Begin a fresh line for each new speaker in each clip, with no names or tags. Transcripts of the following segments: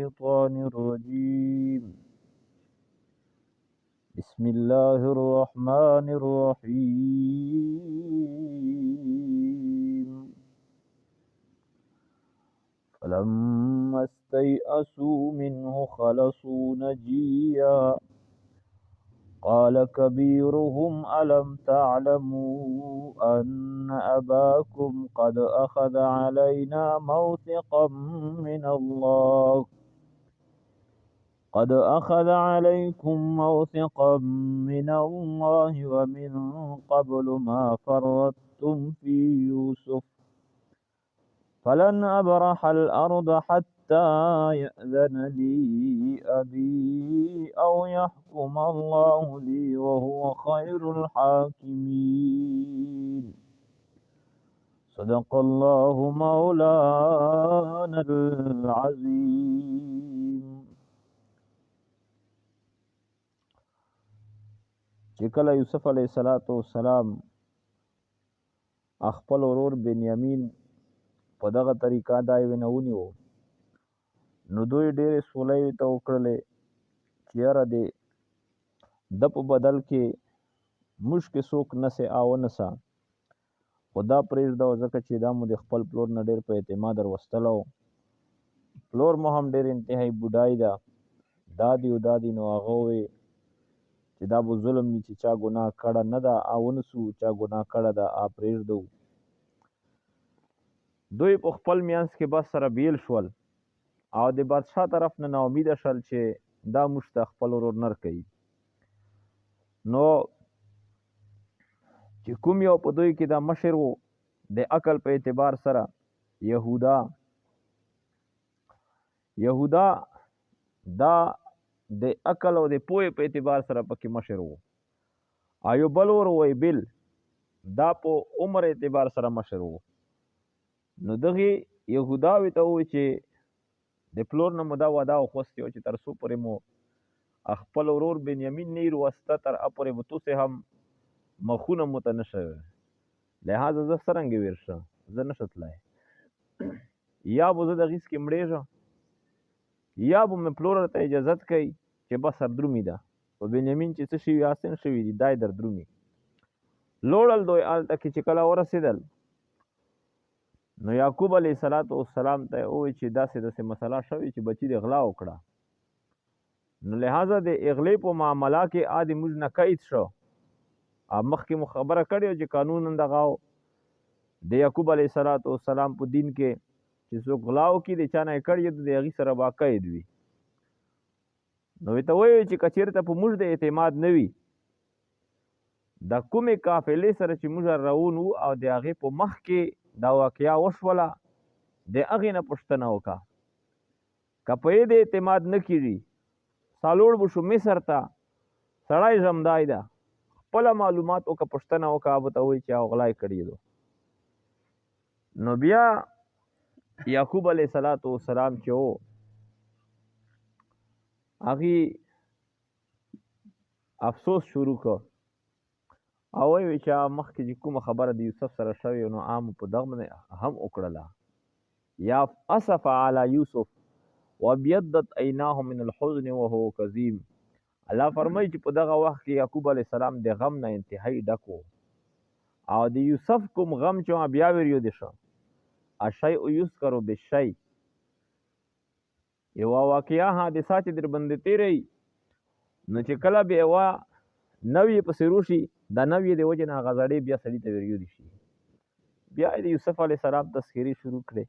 الشيطان الرجيم بسم الله الرحمن الرحيم فلما استيئسوا منه خلصوا نجيا قال كبيرهم ألم تعلموا أن أباكم قد أخذ علينا موثقا من الله قد أخذ عليكم موثقا من الله ومن قبل ما فرطتم في يوسف فلن أبرح الأرض حتى يأذن لي أبي أو يحكم الله لي وهو خير الحاكمين صدق الله مولانا العظيم. چې کله یوسف علیه السلام خپل ورور بنیامین په دغه طریقه دا یې ونیو نو دوی ډېرې سولې ته وکړلې چې یاره د په بدل کې موږ کې څوک نسې او نسه خو دا پرېږده ځکه چې دا مو د خپل پلور نه ډېر په اعتماد وروستلی پلور مو هم ډېر انتهایي بوډای ده دادي او دادي نو هغه وویل چې دا به ظلم وي چې چا ګناه کړه نه ده او ونسو چا ګناه کړه ده پرېږدو دوی په خپل میانس کې بس سره بیل شول او د بادشاه طرف نه ناامیده شول چې دا موږ ته خپل ورور نر کوي نو چې کوم یو په دوی کې دا مشر و د عقل په اعتبار سره یهودا دا د عقل او د پوهې په اعتبار سره پکې مشر و او یو بل ور وی بل دا په عمر اعتبار سره مشر و نو دغه یهوداوی ته وایي چې د پلور نه مو دا وعده وخوستې وه چې تر څو پورې مو خپل ورور بنیامین نه یې وسته تر هغه پورې به توسې هم مخونه مو ته نه شوی لهذا زه څرنګه ویر شه زه نشه تللی یا به زه د هغې څخې مړېږم یا به مې پلور ته اجازت کوي چې بس سردرومي ده په بنیامین چې څه شوي حاصل شوي دي دا یې دردرومي لوړل دوی هلته کې چې کله ورسېدل نو یعقوب علیه السلام ته ووایي چې داسې مسله شوې چې بچي دې غلا وکړه نو لهذا د اغلې په معامله کې عادي موږ نه قید شو مخکې مو خبره کړې وه چې قانون دغه د یعقوب علیه السلام په دین کې چې څوک غلا وکړي د چا نه یې کړي د هغې سره به قید وي نو ورته وایي چې که چېرته په موږ د اعتماد نه وي د کومې قافلې سره چې موږ روان وو او د هغې په مخ کې دا واقعه وشوله د هغې نه پوښتنه وکړه که په یې د اعتماد نه کېږي سالوړ به شو مصر ته سړی ژمدای ده خپله معلومات وکړه پوښتنه وکړه به ته وایي چې هغه غلا یې کړي دو نو بیا یعقوب علیه السلام چې و هغې افسوس شروع کړ او وایي چې مخکې چې کومه خبره د یوسف سره شوې نو عام په دغه باندې هم وکړله یا اسف علی یوسف وابیضت عیناه من الحزن وهو کظیم الله فرمایي چې په دغه وخت کې یعقوب علیه السلام د غم نه انتهایي ډک و او د یوسف کوم غم چې بیا وریودې شه الشیء یذکر بالشیء یوه واقعه حادثه چې در باندې تېروي نو چې کله بیا یوه نوې پسې روشي دا نوې د وجې نه هغه زړې بیا سړي ته وریودې شي بیا د یوسف علیه السلام تذکرې شروع کړې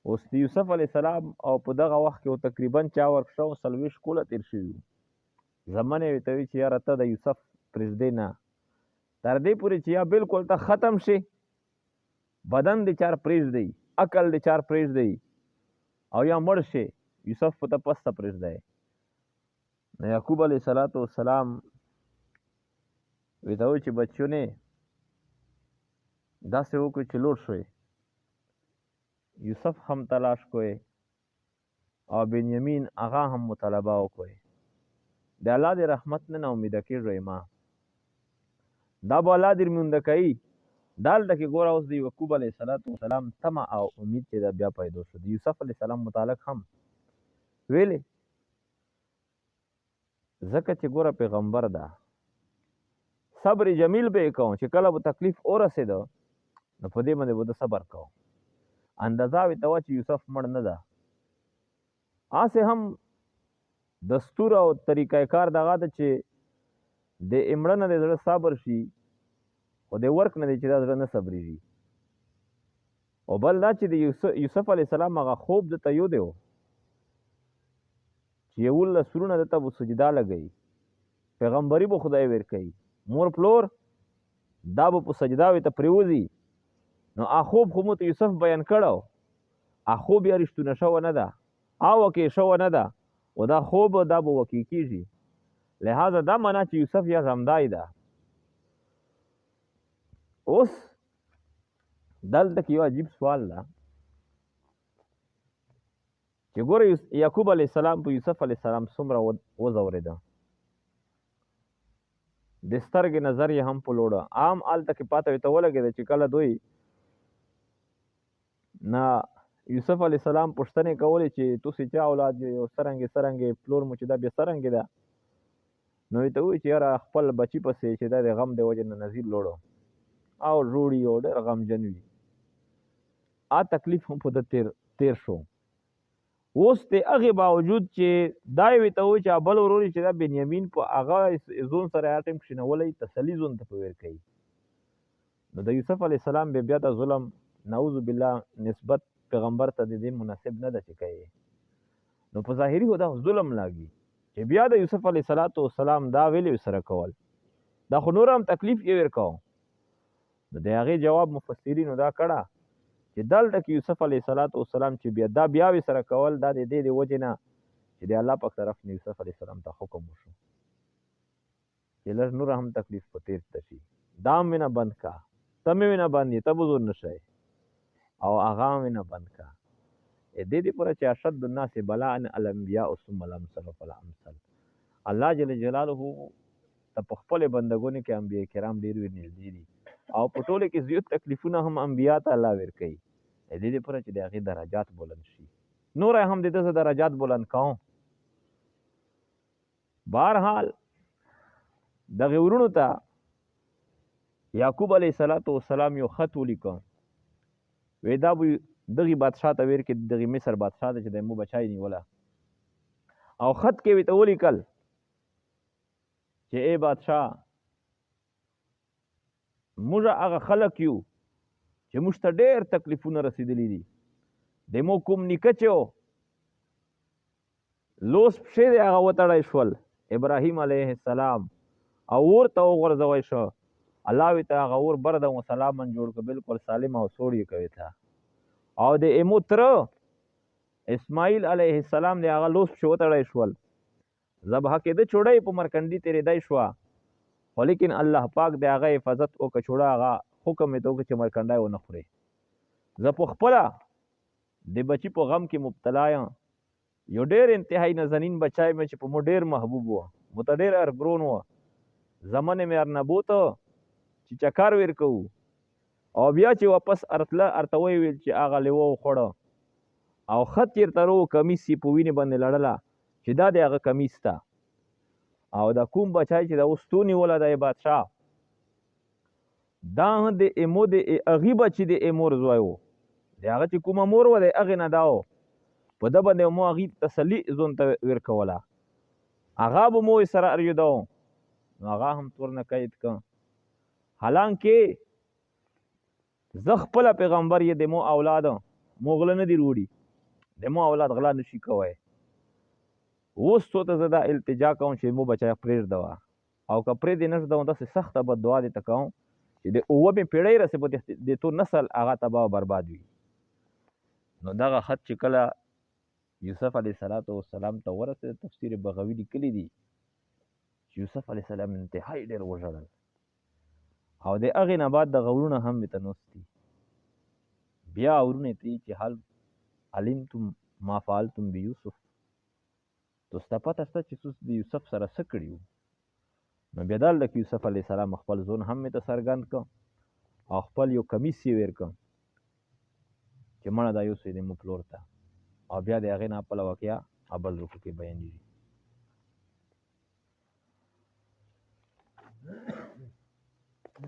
اوس د یوسف علیه السلام او په دغه وخت کې تقریبا چا ورکشه و 40 کاله تېر شوي وو زمن یې ورته وایي چې یاره ته د یوسف پرېږدې نه تر دې پورې چې یا بلکل ته ختم شي بدن د چار پرېږدئ عقل د چار پرېږدئ او یا مړ شي یوسف په ته پسته پرېږدئ نو یعقوب علیه السلام ورته وایي چې بچیونې داسې وکړئ چې لوړ شوئ یوسف هم تلاش کوئ او بنیامین هغه هم مطالبه وکړئ د الله د رحمت نه امیده کېږئ ما دا به الله در مونده کوي دا هلته کې ګوره اوس د یعقوب علیه السلام تمه او امید چې دا بیا پیدا شو د یوسف علیه السلام متعلق هم ویلې ځکه چې ګوره پیغمبر ده صبر جمیل به یې کوم چې کله به تکلیف ورسېده نو په دې باندې به د صبر کوم اندازه وې ته وه چې یوسف مړ نه ده هسې هم دستور او طریقه کار دغه ده چې د مړه نه د زړه صبر شي خو د ورک نه دی چې دا زړه نه صبرېږي او بل دا چې د یوسف علیه السلام هغه خوب دته یو دی چې 11 سرونه دته به سجده لګوي پیغمبري به خدای ورکوي مور پلور دا به په سجده وې ته پرېوځي نو خوب خو مو ته یوسف بیان کړو خوب یا رښتونه شوه نه ده واقع شوه نه ده او دا خوب دا به واقع کېږي لہذا دا معنا چې یوسف یا غمدای ده اوس دلته کې یو عجیب سوال ده چې ګوره یعقوب علیه السلام په یوسف علیه السلام څومره وځورېده د سترګې نظر یې هم په لوړه عام هلته کې پاته ورته ولګېده چې کله دوی نه یوسف علیه السلام پوښتنې کولې چې تاسې چا اولاد یې او څرنګې پلور مو چې دا بیا څرنګې ده نو ورته ووایي چې یاره خپل بچي پسې چې دا د غم د وجې نه نظیر لوړو او روړي او ډېر غمجن وي تکلیف هم په ده تیر شو اوس د هغې باوجود چې دا یې ورته ووایي چې بل ورور چې دا بنیامین په هغه ځون سره هر ټایم کښېنولی تسلي ځون ته په ورکوي نو د یوسف علیه السلام بیا د ظلم نعوذ بالله نسبت پیغمبر ته د دې مناسب نه ده چې کوي نو په ظاهري خو دا ظلم لاګي چې بیا د یوسف علیه السلام دا ویلې سره کول دا خو نور هم تکلیف یې ورکاو نو د هغې جواب مفسرینو دا کړه چې دلته کې یوسف علیه السلام چې بیا دا بیا وې سره کول دا د دې د وجې نه چې د الله پاک طرف نه یوسف علیه السلام ته حکم وشو چې لږ نور هم تکلیف په تیر ته شي دا هم وینه بند کا ته مې وینه بند یې ته به زور نه شئ او هغه هم وینه بند کا دې پوره چې اشد الناس بلاء الانبیاء ثم الامثل فالامثل الله جل جلاله ته په خپلې بندګانو کې انبیا کرام ډېر نږدې دي او په ټولو کې زیات تکلیفونه هم انبیا ته الله ورکوي دې پوره چې د هغې درجات بلند شي نور هم د ده درجات بلند کوم بهرحال دغې ورونو ته یعقوب علیه السلام یو خط ولیکه وی دا به دغې بادشاه ته ویر کې دغې مصر بادشاه ته چې د مو بچای نیوله او خط کې ورته ولیکل چې ای بادشاه موږ هغه خلک یو چې موږ ته ډېر تکلیفونه رسېدلي دي د مو کوم نیکه چې و لوس پښې د هغه وتړی شول ابراهیم علیه السلام او اور ته وغورځوی شو الله ورته هغه اور برد او سلامن جوړ کړ بالکل سالم او سوړ یې کوي ته او د ایمو تره اسماعیل علیه السلام د هغه لوس پښې وتړی شول ذبح کېده چوړی په مرکندي تېرېدی شوه خو لیکن الله پاک د هغه حفاظت وکړه چوړه هغه حکم یې ته وکړه چې مرکنډی ونه خورې زه په خپله د بچي په غم کې مبتلا یم یو ډېر انتهایي نازنین بچی مې چې په مو ډېر محبوب و مو ته ډېر ارګرون و زمن مې ارنبوته چې چکر ور کوو او بیا چې واپس ارته ویل چې هغه لیوه وخوړه او خط چېرته رو کمیس یې په وینې باندې لړله چې دا د هغه کمیس ته او دا کوم بچی چې دا اوس تو نیوله دی بادشاه دا د ایمو د هغې بچي د ایمور زوی و د هغه چې کومه مور وه د هغې نه دا و په ده باندې مو هغې تسلي ځون ته ورکوله هغه به مو سره اریده نو هغه هم تورنه قید که حالانکې زه خپله پیغمبر یې د مو اولاد مو غله نه دي روړي د مو اولاد غلا نشي کوی اوس تو ته زه دا التجا کوم چې مو بچی پرېږده او که پرېږدې نه ږدوم داسې سخته بددعا دې ته کوم چې د 9مې پیړۍ رسې به د تو نسل هغه تباه او برباد وي نو دغه خط چې کله یوسف علیه السلام ته ورسېد تفسیر بغوي لیکلی دي چې یوسف علیه السلام انتهایي ډېر وژړل او د هغې نه بعد دغه ورونه هم مې ته نوستي بیا ورونه ته چې حال علمتم ما فعلتم بیوسف تاسو ته پته شته چې تاسو د یوسف سره څه کړي وو نو بیا دلته کې یوسف علیه السلام خپل ځون هم مې ته څرګند کړ او خپل یو کمیس یې ویر کړ چې مړه دا یوسې د مو پلور ته او بیا د هغې نه خپله واقعه ابل رکو کې بیانېږي.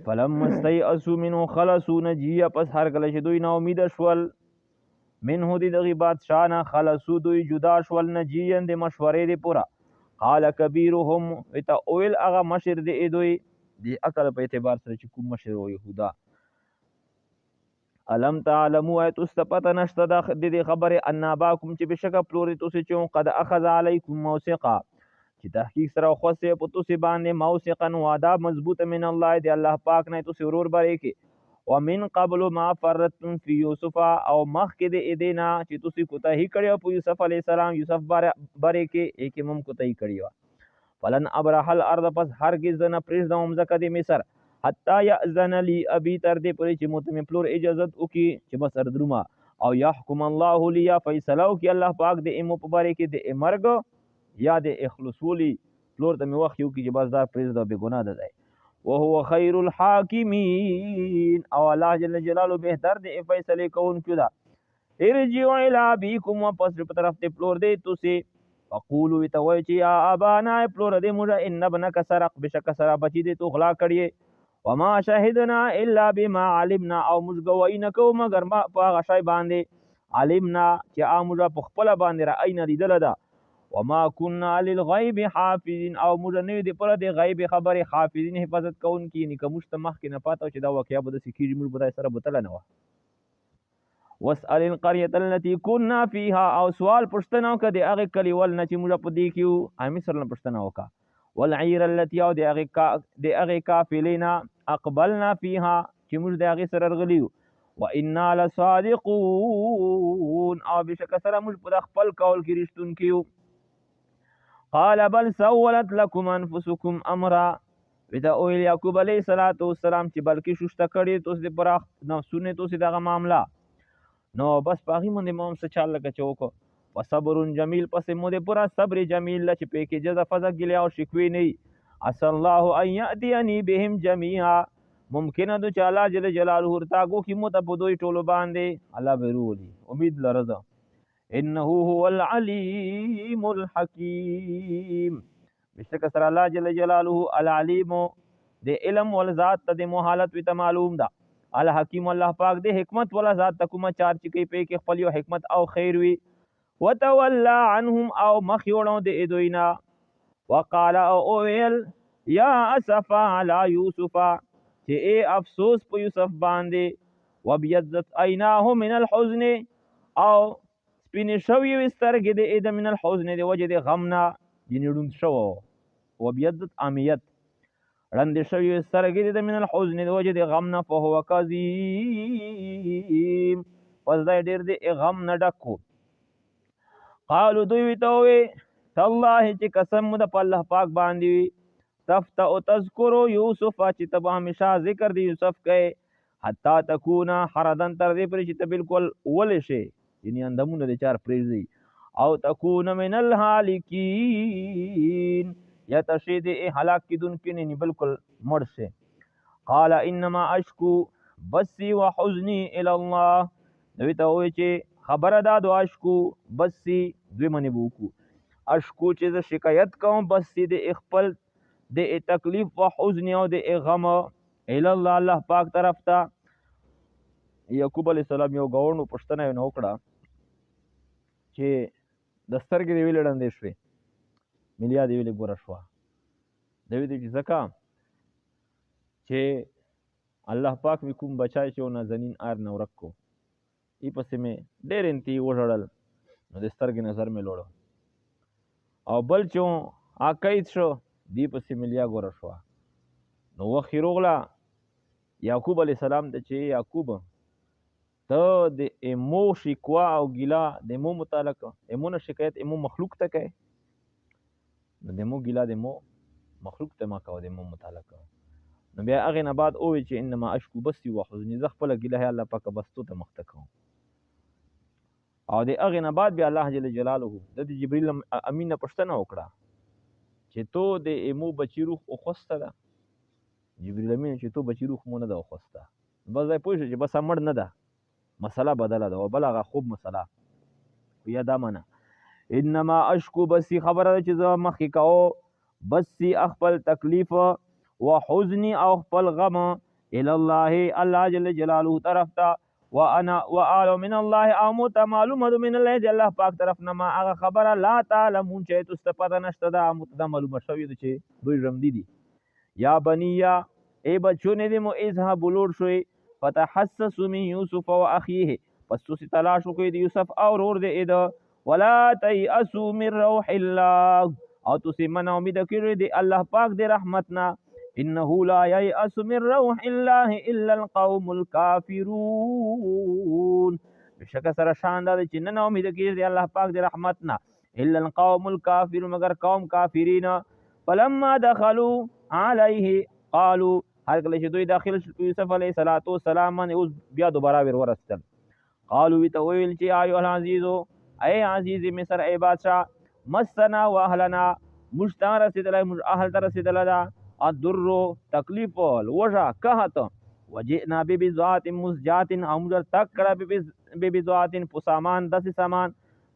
فلما استيئسوا منه خلصوا نجیه، پس هر کله چې دوی نا امید شول منه د دغه بادشاه نه، خلصو دوی جدا شول نجیه د مشورې د پورا. قال کبیرهم وتا اویل هغه مشر د دوی د عقل په اعتبار سره چې کوم مشر و یهودا، الم تعلموا ایت استپت نشته د دې خبره ان اباکم چې بشک پلور توسې چون قد اخذ علیکم موثقا چې تحقیق سره خوسته په توسې باندې موثقا وعده مضبوط من الله دی الله پاک نه توسې ورور بری کې ومن قبل ما فرتم فی یوسف او مخ کې د ادینا چې توسې کوتاهی کړی په یوسف علی السلام یوسف بری کې یکمم کوتاهی کړی و. فلن ابرح الارض پس هرگز نه پرېږدم ځکه د مصر حتی یأذن لی ابي تر دې پورې چې متم پلور اجازت وکي چې بس اردروما او يحكم الله لي فیصله وکي الله پاک د امو په باره کې د مرګ یا د اخلاصولي پلور ته مې وخت یو کې چې بس دا پرېږده بې ګناه ده دی. وهو خیر الحاکمین او الله جل جلاله بهتر د فیصلې کوونکو ده. ارجعوا الى ابيكم واپس په طرف ته پلور دی تاسو فقولوا توي چې یا ابانا پلور دی موږ ان ابنک سرق بشک سره بچی دی تو غلا کړی وما شهدنا الا بما علمنا او موږ گواهی نه کوو مګر ما په هغه شی باندې علمنا چې موږ په خپل باندې رأینا لیدل ده وما كنا للغیب حافظین او موږ نه دی پر د غیب خبره حافظین حفاظت کوونکی نه کوم مخ کې نه پاتو چې دا واقعیا به د سکیږي موږ بدای سره بتل نه و. واسأل القريه التي كنا فيها او سوال پښتنه کړي هغه کلی ول نه چې موږ په دې کې مصر نه پښتنه وکا والعير التي او د هغه کافلینا اقبلنا فيها چې موږ د هغه سره رغلیو وانا لصادقون او بشک سره موږ په خپل قول کې رښتون کیو. قال بل سولت لكم انفسكم امرا ودا او یعقوب علیہ الصلوۃ والسلام چې بلکې شوشته کړي توس د پراخ نفسونه توس دغه معاملہ نو بس پاغي مونږ مام څه چال لکه چوک وصبر جمیل پس مو د پورا صبر جمیل چې په کې جزا فزا ګلیا او شکوي نه اس الله ان یاتینی بهم جميعا ممکن ده چې الله جل جلاله ورتاګو کې مو ته په دوی ټولو باندې الله بیرولي امید لرزه انه هو العلیم الحکیم بشک سره الله جل جلاله العلیم د علم ول ذات ته د محالت وی ته معلوم ده الحکیم الله پاک د حکمت ولا ذات تکوما چار چکی په کې خپل یو حکمت او خیر وی وتولى عنهم او مخيولو د ادوینا وقال اويل یا اسف على يوسف چې ای افسوس په یوسف باندې وبيضت عيناه من الحزن او سپینې شوی سترګې د اید من الحزن د وجه د غمنا ینډون شو وبيضت امیت رند شوی سترګې د من الحزن د وجه د غمنا فهو کظیم پس دا ډېر د غم نه ډکو. قالو دوی ته تالله چې قسم د الله پاک باندې تفتأ تذکر یوسف چې تب همیشه ذکر دی یوسف کوي حتی تکونا حردن تر دې پر چې ته بالکل ول شي یعنی اندمونه د چار پریزي او تکون من الهالکین یا تشید هلاک کیدون کې نه بالکل مړ شي. قال انما اشکو بسی وحزنی الی الله دوی ته وایي چې خبره دا دو اشکو بسی دوی منی بوکو اشکو چې ز شکایت کوم بسی د خپل د تکلیف او حزن او د غم الی الله الله پاک طرف ته. یعقوب علیہ السلام یو گاونډو پښتنه نو وکړه چې د سترګې دی ویل ډندې شوې ملیا دی ویل ګوره شو دوی دې ځکه چې الله پاک می کوم بچای چې نازنین ار نو رکو ای پسې مې ډېر انتی وژړل نو د سترګې نظر مې لوړ او بل چې عقید شو دی پسې ملیا ګوره شو نو وخت روغلا یعقوب علیہ السلام ته چې یعقوب ته د امو شکوا او ګیلا د امو متعلق امو نه شکایت امو مخلوق ته کوي نو د امو ګیلا د امو مخلوق ته ما کوي د امو متعلق نو بیا هغه نه بعد او چې انما اشکو بسی وحزنی ز خپل ګیلا الله پاک بستو ته مخته کوم او د هغه نه بعد بیا الله جل جلاله د جبرئیل امین پښتنه وکړه چې تو د امو بچی روح او خوسته ده جبرئیل امین چې تو بچی روح مونږ نه ده خوسته بس ځای پوه چې بس امر نه ده مسله بدله ده او بل هغه خوب مسله یا دا منه انما اشکو بسی خبره چې زه مخکې کوو بسی خپل تکلیف و حزنی او خپل غم الى الله الله جل جلاله طرف ته وانا واعلم من الله او متمعلومه من الله دی الله پاک طرف نه ما هغه خبره لا تعلمون چې تاسو ته پته نشته دا معلومه شوې ده چې دوی رمدي دي یا بنیا ای بچونه دې مو اذهب لور شوي فتحسسوا من یوسف و اخیه پس تاسو تلاش وکړئ د یوسف او ورور دې اده ولا تیأسوا من روح الله او تاسو من امید کړئ د الله پاک د رحمتنا انه لا ييأس من روح الله الا القوم الكافرون بشک سره شان دا چې نه امید کړئ د الله پاک د رحمتنا الا القوم الكافرون مگر قوم کافرین فلما دخلوا عليه قالوا هر کله چې دوی داخل یوسف علیه السلام باندې اوس بیا دوباره ورستل قالوا وی ته ویل چې ایو العزیزو ای عزیز مصر ای بادشاہ مسنا واهلنا مشتان رسیدلای اهل تر رسیدلا الضر تکلیف الوجع قحط وجئنا ببضاعت مزجات امر تک کړه ببضاعت پسامان دس سامان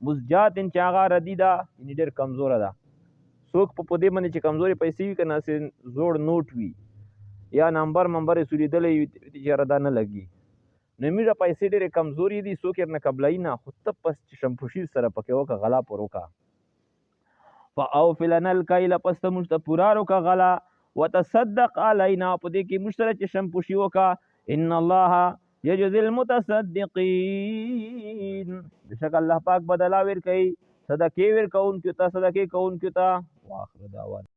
مزجات چاغه ردیدا ان ډیر کمزور ده څوک په دې باندې چې کمزوري پیسې وي کنه سي زوړ نوٹ وي یا نمبر سولیدلې تجارت نه لګي نو میرا پیسې ډېرې کمزوري دي څوک یې نه قبلای نه خو ته پس شمپوشي سره پکې وکړه غلا پر وکړه فاوفي لنا الکیل پس ته موږ ته پوره وکړه غلا وتصدق علینا په دې کې موږ سره چې شمپوشي وکړه ان الله یجزي المتصدقین بشک الله پاک بدلا ورکوي صدقې ورکوونکو ته واخر دعوانا